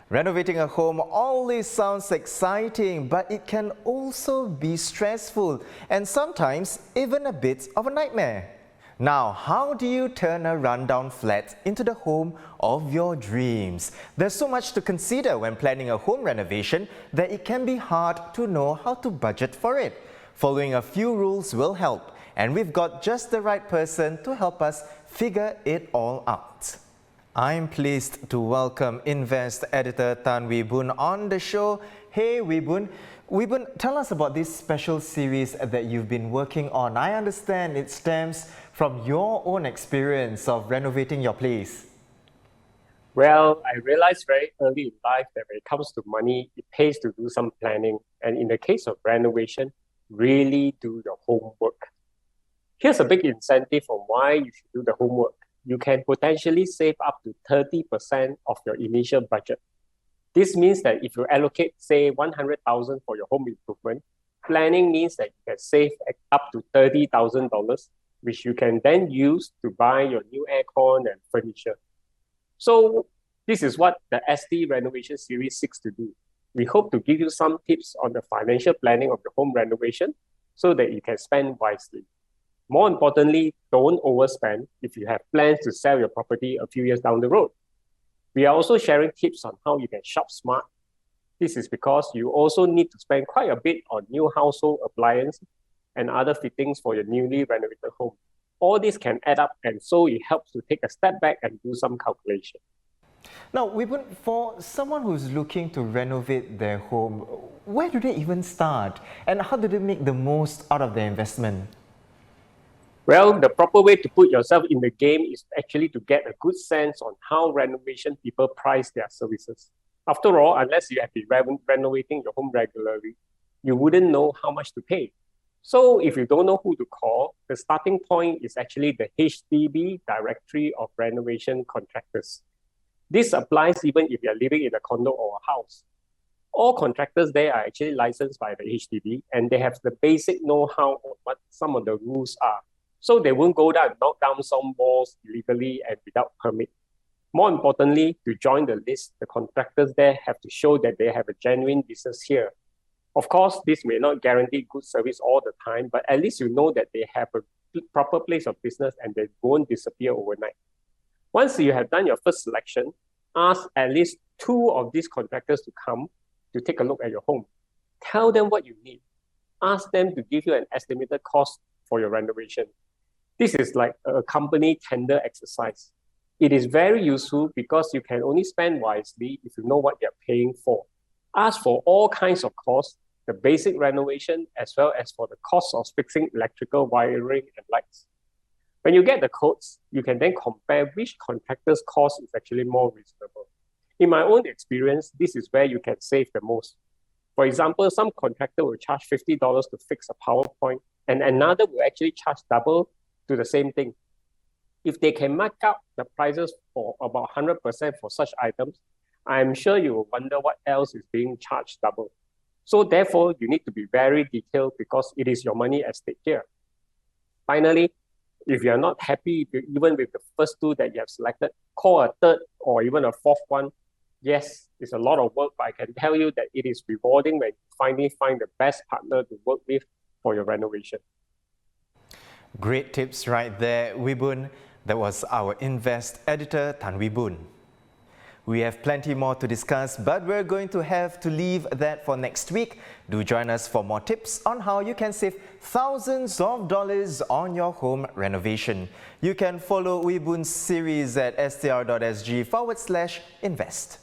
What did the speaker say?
Renovating a home always sounds exciting, but it can also be stressful and sometimes even a bit of a nightmare. Now, how do you turn a rundown flat into the home of your dreams? There's so much to consider when planning a home renovation that it can be hard to know how to budget for it. Following a few rules will help, and we've got just the right person to help us figure it all out. I'm pleased to welcome Invest editor Tan Ooi Boon on the show. Hey Ooi Boon. Ooi Boon, tell us about this special series that you've been working on. I understand it stems from your own experience of renovating your place. Well, I realized very early in life that when it comes to money, it pays to do some planning. And in the case of renovation, really do your homework. Here's a big incentive on why you should do the homework. You can potentially save up to 30% of your initial budget. This means that if you allocate, say, 100,000 for your home improvement, planning means that you can save up to $30,000, which you can then use to buy your new aircon and furniture. So this is what the ST Renovation Series seeks to do. We hope to give you some tips on the financial planning of your home renovation so that you can spend wisely. More importantly, don't overspend if you have plans to sell your property a few years down the road. We are also sharing tips on how you can shop smart. This is because you also need to spend quite a bit on new household appliances and other fittings for your newly renovated home. All this can add up, and so it helps to take a step back and do some calculation. Now, Ooi Boon, for someone who's looking to renovate their home, where do they even start? And how do they make the most out of their investment? Well, the proper way to put yourself in the game is actually to get a good sense on how renovation people price their services. After all, unless you have been renovating your home regularly, you wouldn't know how much to pay. So if you don't know who to call, the starting point is actually the HDB Directory of Renovation Contractors. This applies even if you're living in a condo or a house. All contractors there are actually licensed by the HDB, and they have the basic know-how on what some of the rules are. So they won't go down and knock down some walls illegally and without permit. More importantly, to join the list, the contractors there have to show that they have a genuine business here. Of course, this may not guarantee good service all the time, but at least you know that they have a proper place of business and they won't disappear overnight. Once you have done your first selection, ask at least 2 of these contractors to come to take a look at your home. Tell them what you need. Ask them to give you an estimated cost for your renovation. This is like a company tender exercise. It is very useful because you can only spend wisely if you know what you're paying for. Ask for all kinds of costs, the basic renovation, as well as for the cost of fixing electrical wiring and lights. When you get the quotes, you can then compare which contractor's cost is actually more reasonable. In my own experience, this is where you can save the most. For example, some contractor will charge $50 to fix a power point, and another will actually charge double to the same thing. If they can mark up the prices for about 100% for such items, I'm sure you will wonder what else is being charged double. So therefore, you need to be very detailed because it is your money at stake here. Finally, if you're not happy even with the first 2 that you have selected, call a third or even a 4th one. Yes, it's a lot of work, but I can tell you that it is rewarding when you finally find the best partner to work with for your renovation. Great tips right there, Ooi Boon. That was our Invest editor, Tan Ooi Boon. We have plenty more to discuss, but we're going to have to leave that for next week. Do join us for more tips on how you can save thousands of dollars on your home renovation. You can follow Ooi Boon's series at str.sg/invest.